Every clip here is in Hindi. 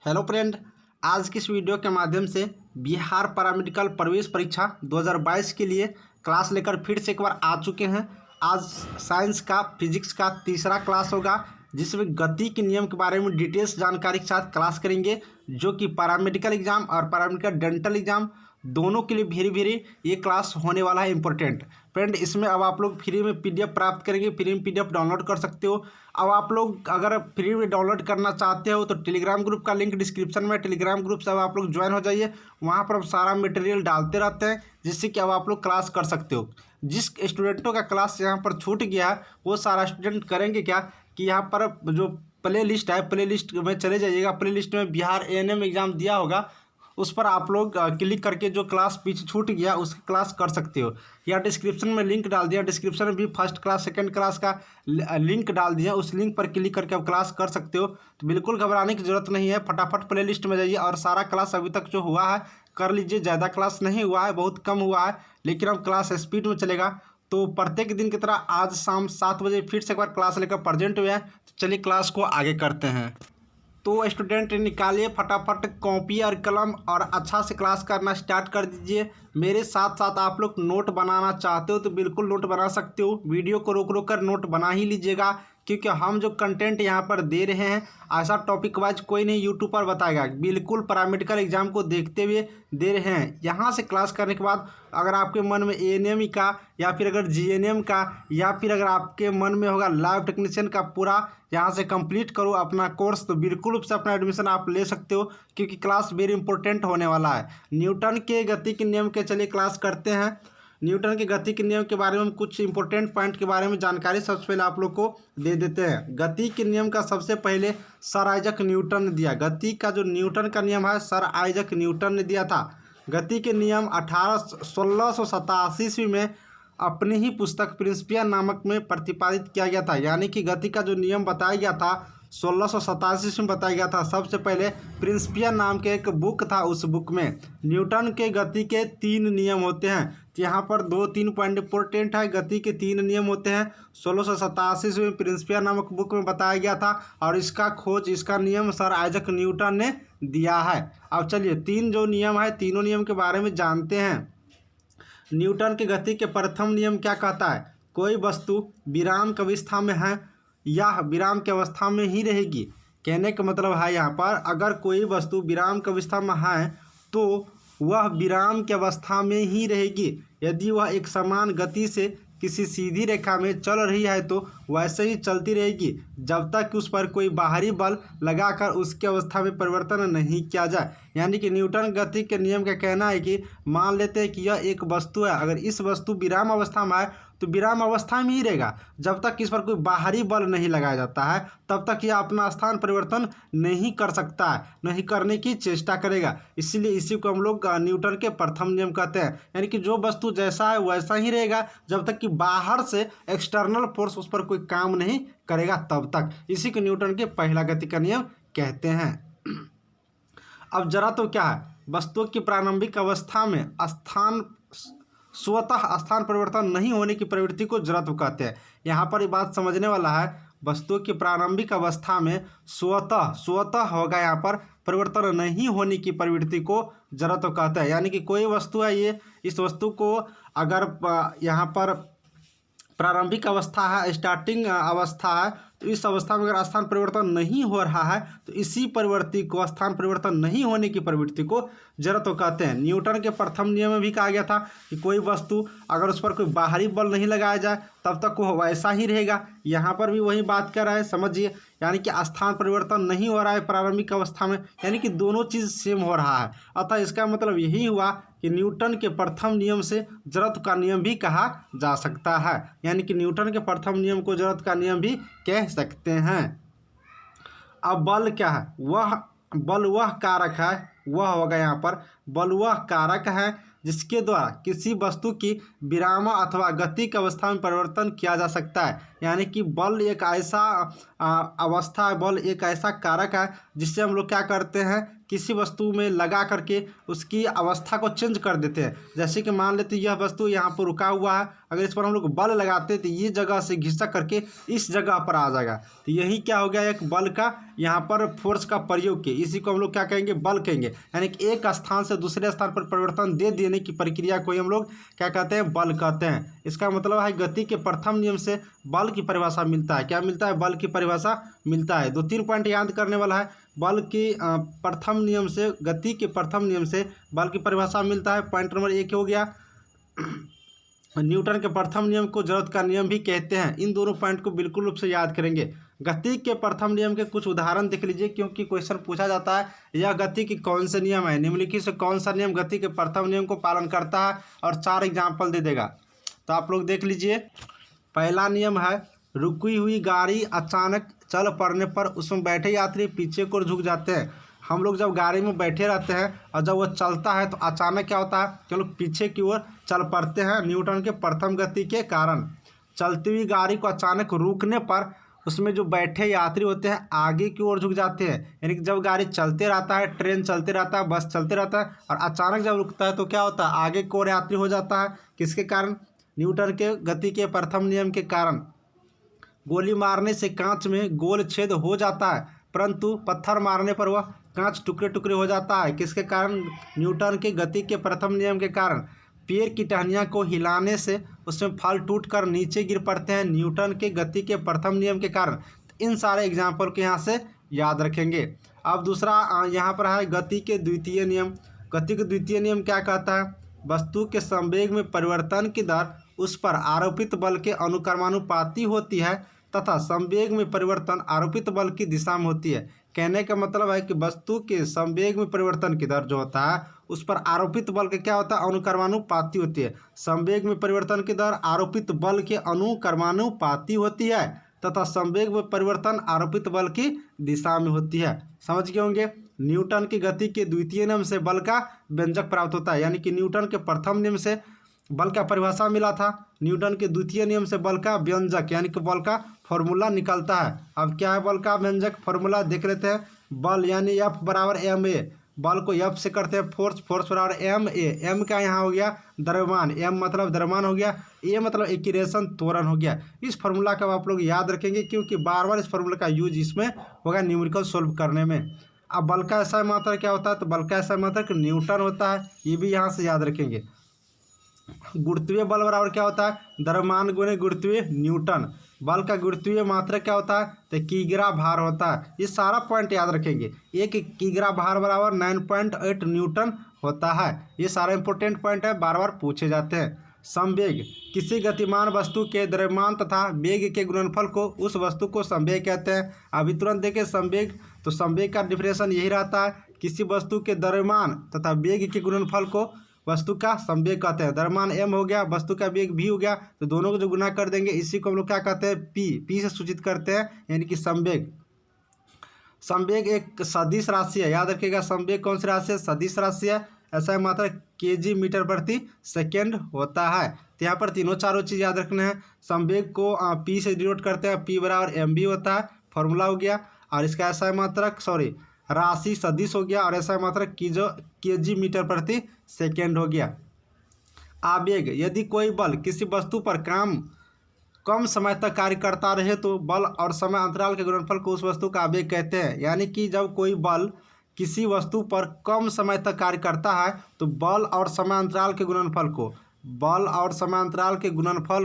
हेलो फ्रेंड, आज की इस वीडियो के माध्यम से बिहार पैरामेडिकल प्रवेश परीक्षा 2022 के लिए क्लास लेकर फिर से एक बार आ चुके हैं। आज साइंस का फिजिक्स का तीसरा क्लास होगा, जिसमें गति के नियम के बारे में डिटेल्स जानकारी के साथ क्लास करेंगे, जो कि पैरामेडिकल एग्जाम और पैरामेडिकल डेंटल एग्जाम दोनों के लिए वेरी वेरी ये क्लास होने वाला है इंपॉर्टेंट। फ्रेंड, इसमें अब आप लोग फ्री में पीडीएफ प्राप्त करेंगे, फ्री में पीडीएफ डाउनलोड कर सकते हो। अब आप लोग अगर फ्री में डाउनलोड करना चाहते हो तो टेलीग्राम ग्रुप का लिंक डिस्क्रिप्शन में, टेलीग्राम ग्रुप से अब आप लोग ज्वाइन हो जाइए। वहाँ पर अब सारा मटेरियल डालते रहते हैं, जिससे कि अब आप लोग क्लास कर सकते हो। जिस स्टूडेंटों का क्लास यहाँ पर छूट गया है वो सारा स्टूडेंट करेंगे क्या कि यहाँ पर जो प्ले लिस्ट है, प्ले लिस्ट में चले जाइएगा। प्ले लिस्ट में बिहार एएनएम एग्जाम दिया होगा, उस पर आप लोग क्लिक करके जो क्लास पीछे छूट गया उसकी क्लास कर सकते हो। या डिस्क्रिप्शन में लिंक डाल दिया, डिस्क्रिप्शन में भी फर्स्ट क्लास सेकंड क्लास का लिंक डाल दिया, उस लिंक पर क्लिक करके आप क्लास कर सकते हो। तो बिल्कुल घबराने की जरूरत नहीं है, फटाफट प्ले लिस्ट में जाइए और सारा क्लास अभी तक जो हुआ है कर लीजिए। ज़्यादा क्लास नहीं हुआ है, बहुत कम हुआ है, लेकिन अब क्लास स्पीड में चलेगा। तो प्रत्येक दिन की तरह आज शाम 7 बजे फिर से एक बार क्लास लेकर प्रेजेंट हुए हैं। तो चलिए क्लास को आगे करते हैं। तो स्टूडेंट निकालिए फटाफट कॉपी और कलम और अच्छा से क्लास करना स्टार्ट कर दीजिए। मेरे साथ साथ आप लोग नोट बनाना चाहते हो तो बिल्कुल नोट बना सकते हो। वीडियो को रोक रोक कर नोट बना ही लीजिएगा, क्योंकि हम जो कंटेंट यहाँ पर दे रहे हैं ऐसा टॉपिक वाइज कोई नहीं यूट्यूब पर बताएगा। बिल्कुल पैरामेडिकल एग्जाम को देखते हुए दे रहे हैं। यहाँ से क्लास करने के बाद अगर आपके मन में एएनएम का या फिर अगर जीएनएम का या फिर अगर आपके मन में होगा लैब टेक्नीशियन का पूरा यहाँ से कंप्लीट करो अपना कोर्स, तो बिल्कुल रूप से अपना एडमिशन आप ले सकते हो, क्योंकि क्लास वेरी इंपॉर्टेंट होने वाला है। न्यूटन के गति के नियम के चलिए क्लास करते हैं। न्यूटन के गति के नियम के बारे में हम कुछ इंपॉर्टेंट पॉइंट के बारे में जानकारी सबसे पहले आप लोग को दे देते हैं। गति के नियम का सबसे पहले सर आइजक न्यूटन ने दिया। गति का जो न्यूटन का नियम है सर आइजक न्यूटन ने दिया था। गति के नियम 1687 ईस्वी में अपनी ही पुस्तक प्रिंसिपिया नामक में प्रतिपादित किया गया था। यानी कि गति का जो नियम बताया गया था 1687 में बताया गया था। सबसे पहले प्रिंसिपिया नाम के एक बुक था, उस बुक में न्यूटन के गति के 3 नियम होते हैं। तो यहाँ पर 2-3 पॉइंट इंपॉर्टेंट है। गति के 3 नियम होते हैं, 1687 में प्रिंसिपिया नामक बुक में बताया गया था, और इसका खोज, इसका नियम सर आइजक न्यूटन ने दिया है। अब चलिए 3 जो नियम है तीनों नियम के बारे में जानते हैं। न्यूटन के गति के प्रथम नियम क्या कहता है? कोई वस्तु विराम की अवस्था में है या विराम की अवस्था में ही रहेगी। कहने का मतलब है यहाँ पर अगर कोई वस्तु विराम की अवस्था में है तो वह विराम की अवस्था में ही रहेगी। यदि वह एक समान गति से किसी सीधी रेखा में चल रही है तो वैसे ही चलती रहेगी जब तक कि उस पर कोई बाहरी बल लगाकर उसकी अवस्था में परिवर्तन नहीं किया जाए। यानी कि न्यूटन गति के नियम का कहना है कि मान लेते हैं कि यह एक वस्तु है, अगर इस वस्तु विराम अवस्था में है तो विराम अवस्था में ही रहेगा जब तक इस पर कोई बाहरी बल नहीं लगाया जाता है, तब तक यह अपना स्थान परिवर्तन नहीं कर सकता है, नहीं करने की चेष्टा करेगा। इसीलिए इसी को हम लोग न्यूटन के प्रथम नियम कहते हैं। यानी कि जो वस्तु जैसा है वैसा ही रहेगा जब तक कि बाहर से एक्सटर्नल फोर्स उस पर कोई काम नहीं करेगा, तब तक। इसी को न्यूटन के पहला गति का नियम कहते हैं। अब जरा तो क्या है, वस्तुओं की प्रारंभिक अवस्था में स्वतः स्थान परिवर्तन नहीं होने की प्रवृत्ति को जड़त्व कहते हैं। यहाँ पर ये बात समझने वाला है, वस्तुओं की प्रारंभिक अवस्था में स्वतः होगा यहाँ पर परिवर्तन नहीं होने की प्रवृत्ति को जड़त्व कहते हैं। यानी कि कोई वस्तु है, ये इस वस्तु को अगर यहाँ पर प्रारंभिक अवस्था है, स्टार्टिंग अवस्था है, तो इस अवस्था में अगर स्थान परिवर्तन नहीं हो रहा है तो इसी प्रवृत्ति को, स्थान परिवर्तन नहीं होने की प्रवृत्ति को जड़त्व कहते हैं। न्यूटन के प्रथम नियम में भी कहा गया था कि कोई वस्तु अगर उस पर कोई बाहरी बल नहीं लगाया जाए तब तक वो वैसा ही रहेगा। यहाँ पर भी वही बात कर रहा है, समझिए। यानी कि स्थान परिवर्तन नहीं हो रहा है प्रारंभिक अवस्था में, यानी कि दोनों चीज़ सेम हो रहा है। अतः इसका मतलब यही हुआ कि न्यूटन के प्रथम नियम से जड़त्व का नियम भी कहा जा सकता है। यानी कि न्यूटन के प्रथम नियम को जड़त्व का नियम भी कह सकते हैं। अब बल क्या है? बल वह कारक है, वह होगा यहाँ पर बल वह कारक है जिसके द्वारा किसी वस्तु की विराम अथवा गति की अवस्था में परिवर्तन किया जा सकता है। यानी कि बल एक ऐसा अवस्था है, बल एक ऐसा कारक है जिससे हम लोग क्या करते हैं, किसी वस्तु में लगा करके उसकी अवस्था को चेंज कर देते हैं। जैसे कि मान लेते यह वस्तु यहाँ पर रुका हुआ है, अगर इस पर हम लोग बल लगाते तो ये जगह से घिसक करके इस जगह पर आ जाएगा। तो यही क्या हो गया, एक बल का यहाँ पर फोर्स का प्रयोग किए, इसी को हम लोग क्या कहेंगे, बल कहेंगे। यानी कि एक स्थान से दूसरे स्थान पर परिवर्तन दे देने की प्रक्रिया को ही हम लोग क्या कहते हैं, बल कहते हैं। इसका मतलब है गति के प्रथम नियम से बल की परिभाषा मिलता है। क्या मिलता है, बल की परिभाषा मिलता है। 2-3 पॉइंट याद करने वाला है। बल की प्रथम नियम से, गति के प्रथम नियम से बल की परिभाषा मिलता है। पॉइंट नंबर 1 हो गया। न्यूटन के प्रथम नियम को जरूरत का नियम भी कहते हैं। इन दोनों पॉइंट को बिल्कुल रूप से याद करेंगे। गति के प्रथम नियम के कुछ उदाहरण देख लीजिए, क्योंकि क्वेश्चन पूछा जाता है यह गति की कौन से नियम है, निम्नलिखित से कौन सा नियम गति के प्रथम नियम को पालन करता है, और 4 एग्जाम्पल दे देगा। तो आप लोग देख लीजिए। पहला नियम है, रुकी हुई गाड़ी अचानक चल पड़ने पर उसमें बैठे यात्री पीछे को झुक जाते हैं। हम लोग जब गाड़ी में बैठे रहते हैं और जब वो चलता है तो अचानक क्या होता है कि हम लोग पीछे की ओर चल पड़ते हैं, न्यूटन के प्रथम गति के कारण। चलती हुई गाड़ी को अचानक रुकने पर उसमें जो बैठे यात्री होते हैं आगे की ओर झुक जाते हैं। यानी कि जब गाड़ी चलते रहता है, ट्रेन चलते रहता है, बस चलते रहता है, और अचानक जब रुकता है तो क्या होता है, आगे की ओर यात्री हो जाता है। किसके कारण, न्यूटन के गति के प्रथम नियम के कारण। गोली मारने से कांच में गोल छेद हो जाता है, परंतु पत्थर मारने पर वह कांच टुकड़े टुकड़े हो जाता है। किसके कारण, न्यूटन के गति के प्रथम नियम के कारण। पेड़ की टहनियाँ को हिलाने से उसमें फल टूटकर नीचे गिर पड़ते हैं, न्यूटन के गति के प्रथम नियम के कारण। इन सारे एग्जाम्पल को यहाँ से याद रखेंगे। अब दूसरा यहाँ पर है गति के द्वितीय नियम। गति के द्वितीय नियम क्या कहता है, वस्तु के संवेग में परिवर्तन की दर उस पर आरोपित बल के अनुक्रमानुपाती होती है तथा संवेग में परिवर्तन आरोपित बल की दिशा में होती है। कहने का मतलब है कि वस्तु के संवेग में परिवर्तन की दर जो होता है उस पर आरोपित बल के क्या होता है, अनुक्रमानुपाती होती है। संवेग में परिवर्तन की दर आरोपित बल के अनुक्रमानुपाती होती है तथा संवेग में परिवर्तन आरोपित बल की दिशा में होती है। समझ गए होंगे। न्यूटन की गति के द्वितीय नियम से बल का व्यंजक प्राप्त होता है। यानी कि न्यूटन के प्रथम नियम से बल का परिभाषा मिला था, न्यूटन के द्वितीय नियम से बल का व्यंजक यानी कि बल का फॉर्मूला निकलता है। अब क्या है बल का व्यंजक फॉर्मूला देख लेते हैं। बल यानी F बराबर ma, बल को F से करते हैं फोर्स, फोर्स बराबर ma। m का यहाँ हो गया द्रव्यमान, m मतलब द्रव्यमान हो गया, a मतलब एक्सीलरेशन त्वरण हो गया। इस फार्मूला का आप लोग याद रखेंगे क्योंकि बार बार इस फार्मूला का यूज इसमें होगा न्यूमेरिकल सोल्व करने में। अब बल का ऐसा मात्रा क्या होता है, तो बल का ऐसा मात्रा न्यूटन होता है, ये भी यहाँ से याद रखेंगे। गुरुत्वीय बल बराबर क्या होता है, द्रव्यमान गुणे गुरुत्वीय न्यूटन। बल का गुरुत्वीय मात्रक क्या होता है, तो किग्रा भार होता है। ये सारा पॉइंट याद रखेंगे। एक किग्रा भार बराबर 9.8 न्यूटन होता है। ये सारा इंपॉर्टेंट पॉइंट है, बार बार पूछे जाते हैं। संवेग, किसी गतिमान वस्तु के द्रव्यमान तथा वेग के गुणनफल को उस वस्तु को संवेग कहते हैं। अभी तुरंत देखें संवेग, तो संवेग का डिफिनेशन यही रहता है, किसी वस्तु के द्रव्यमान तथा वेग के गुणनफल को वस्तु का संवेग कहते हैं। द्रव्यमान m हो गया, वस्तु का वेग v हो गया, तो दोनों को जो गुना कर देंगे इसी को हम लोग क्या कहते हैं, p से सूचित करते हैं, यानी कि संवेग। संवेग एक सदिश राशि है, याद रखिएगा। संवेग कौन सी राशि है, सदिश राशि है। ऐसा मात्रा kg मीटर प्रति सेकेंड होता है। तो यहाँ पर तीनों चारों चीज़ याद रखना है। संवेग को p से डिनोट करते हैं, p बराबर mv होता है, फॉर्मूला हो गया। और इसका ऐसा मात्रक राशि सदिश हो गया, और ऐसा मात्रक kg मीटर प्रति सेकेंड हो गया। आवेग, यदि कोई बल किसी वस्तु पर कम समय तक कार्य करता रहे तो बल और समय अंतराल के गुणनफल को उस वस्तु का आवेग कहते हैं। यानी कि जब कोई बल किसी वस्तु पर कम समय तक कार्य करता है तो बल और समय अंतराल के गुणनफल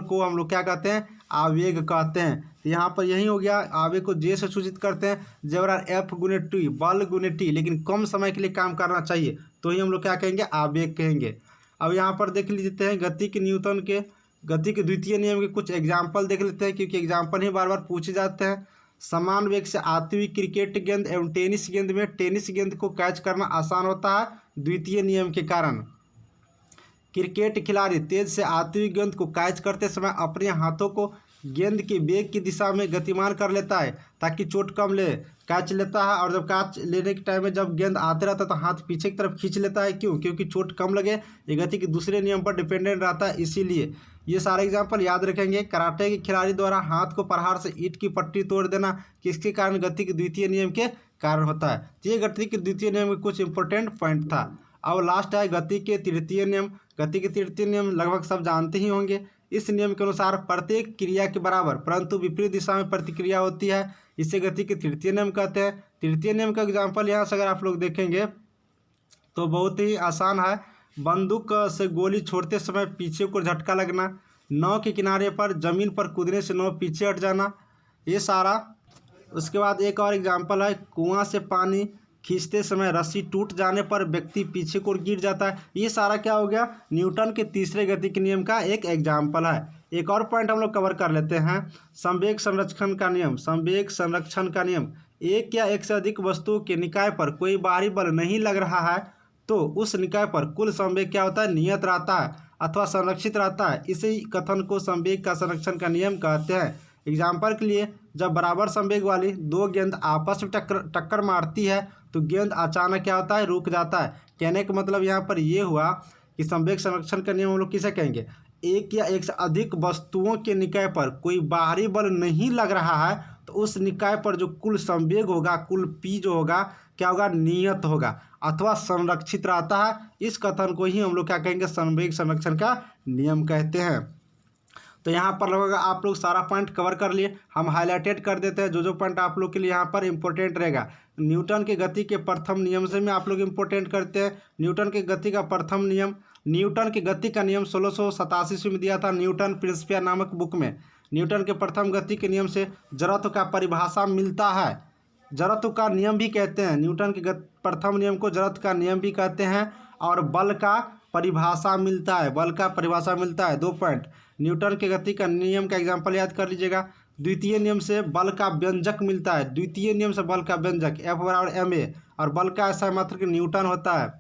को हम लोग क्या कहते हैं, आवेग कहते हैं। तो यहाँ पर यही हो गया, आवेग को जे से सूचित करते हैं, जे बराबर F गुने टी, बल गुने टी, लेकिन कम समय के लिए काम करना चाहिए तो ही हम लोग क्या कहेंगे, आवेग कहेंगे। अब यहाँ पर देख लेते हैं गति के द्वितीय नियम के कुछ एग्जाम्पल देख लेते हैं, क्योंकि एग्जाम्पल ही बार बार पूछे जाते हैं। समान वेग से आती हुई क्रिकेट गेंद एवं टेनिस गेंद में टेनिस गेंद को कैच करना आसान होता है द्वितीय नियम के कारण। क्रिकेट खिलाड़ी तेज से आती हुई गेंद को कैच करते समय अपने हाथों को गेंद के वेग की दिशा में गतिमान कर लेता है ताकि चोट कम ले। कैच लेता है और जब कैच लेने के टाइम में जब गेंद आते रहता है तो हाथ पीछे की तरफ खींच लेता है। क्यों, क्योंकि चोट कम लगे। ये गति के दूसरे नियम पर डिपेंडेंट रहता है, इसीलिए ये सारे एग्जाम्पल याद रखेंगे। कराटे के खिलाड़ी द्वारा हाथ को प्रहार से ईंट की पट्टी तोड़ देना किसके कारण? गति के द्वितीय नियम के कारण होता है। तो ये गति के द्वितीय नियम के कुछ इंपॉर्टेंट पॉइंट था। अब लास्ट है गति के तृतीय नियम। गति के तृतीय नियम लगभग सब जानते ही होंगे। इस नियम के अनुसार प्रत्येक क्रिया के बराबर परंतु विपरीत दिशा में प्रतिक्रिया होती है, इसे गति के तृतीय नियम कहते हैं। तृतीय नियम का एग्जाम्पल यहाँ से अगर आप लोग देखेंगे तो बहुत ही आसान है। बंदूक से गोली छोड़ते समय पीछे को झटका लगना, नाव के किनारे पर जमीन पर कूदने से नाव पीछे हट जाना, ये सारा। उसके बाद एक और एग्जाम्पल है, कुआं से पानी खींचते समय रस्सी टूट जाने पर व्यक्ति पीछे को गिर जाता है। ये सारा क्या हो गया? न्यूटन के तीसरे गति के नियम का एक एग्जाम्पल है। एक और पॉइंट हम लोग कवर कर लेते हैं, संवेग संरक्षण का नियम। संवेग संरक्षण का नियम, एक या एक से अधिक वस्तुओं के निकाय पर कोई बाहरी बल नहीं लग रहा है तो उस निकाय पर कुल संवेग क्या होता है? नियत रहता है अथवा संरक्षित रहता है। इसी कथन को संवेग का संरक्षण का नियम कहते हैं। एग्जाम्पल के लिए, जब बराबर संवेग वाली दो गेंद आपस में टक्कर मारती है तो गेंद अचानक क्या होता है? रुक जाता है। कहने का मतलब यहाँ पर ये हुआ कि संवेग संरक्षण का नियम हम लोग किसे कहेंगे? एक या एक से अधिक वस्तुओं के निकाय पर कोई बाहरी बल नहीं लग रहा है तो उस निकाय पर जो कुल संवेग होगा, कुल पी जो होगा, क्या होगा? नियत होगा अथवा संरक्षित रहता है। इस कथन को ही हम लोग क्या कहेंगे? संवेग संरक्षण का नियम कहते हैं। तो यहाँ पर लगभग आप लोग सारा पॉइंट कवर कर लिए। हम हाईलाइटेड कर देते हैं जो पॉइंट आप लोग के लिए यहाँ पर इंपॉर्टेंट रहेगा। न्यूटन के गति के प्रथम नियम से में आप लोग इंपॉर्टेंट करते हैं। न्यूटन के गति का प्रथम नियम, न्यूटन के गति का नियम 1687 में दिया था न्यूटन प्रिंसिपिया नामक बुक में। न्यूटन के प्रथम गति के नियम से जड़त्व का परिभाषा मिलता है, जड़त्व का नियम भी कहते हैं। न्यूटन के प्रथम नियम को जड़त्व का नियम भी कहते हैं। और बल का परिभाषा मिलता है, बल का परिभाषा मिलता है। 2 पॉइंट, न्यूटन के गति का नियम का एग्जाम्पल याद कर लीजिएगा। द्वितीय नियम से बल का व्यंजक मिलता है, द्वितीय नियम से बल का व्यंजक F बराबर ma, और बल का ऐसा मात्रक न्यूटन होता है।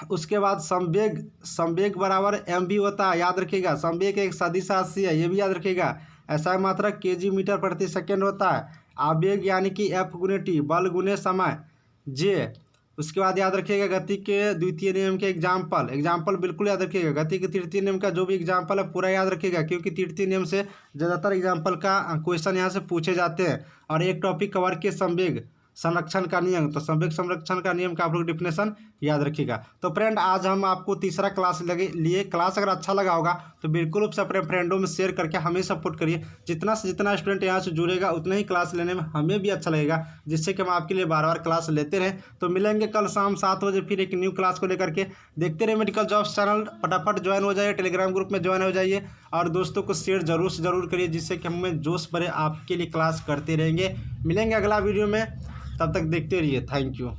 उसके बाद संवेग, संवेग बराबर mv होता है, याद रखिएगा। संवेग एक सदिश राशि है, ये भी याद रखिएगा। ऐसा मात्रक kg मीटर प्रति सेकेंड होता है। आवेग यानी कि F गुने t, बल गुने समय j। उसके बाद याद रखिएगा गति के द्वितीय नियम के एग्जाम्पल बिल्कुल याद रखिएगा। गति के तृतीय नियम का जो भी एग्जाम्पल है पूरा याद रखिएगा, क्योंकि तृतीय नियम से ज़्यादातर एग्जाम्पल का क्वेश्चन यहाँ से पूछे जाते हैं। और एक टॉपिक कवर के संवेग संरक्षण का नियम, तो संवेग संरक्षण का नियम का आप लोग डिफिनेशन याद रखिएगा। तो फ्रेंड, आज हम आपको तीसरा क्लास लिए क्लास अगर अच्छा लगा होगा तो बिल्कुल उसे अपने फ्रेंडों में शेयर करके हमें सपोर्ट करिए। जितना से जितना स्टूडेंट यहाँ से जुड़ेगा उतना ही क्लास लेने में हमें भी अच्छा लगेगा, जिससे कि हम आपके लिए बार बार क्लास लेते रहें। तो मिलेंगे कल शाम 7 बजे फिर एक न्यू क्लास को लेकर के। देखते रहे मेडिकल जॉब्स चैनल, फटाफट ज्वाइन हो जाइए, टेलीग्राम ग्रुप में ज्वाइन हो जाइए और दोस्तों को शेयर जरूर से जरूर करिए, जिससे कि हमें जोश भरे आपके लिए क्लास करते रहेंगे। मिलेंगे अगला वीडियो में, तब तक देखते रहिए। Thank you.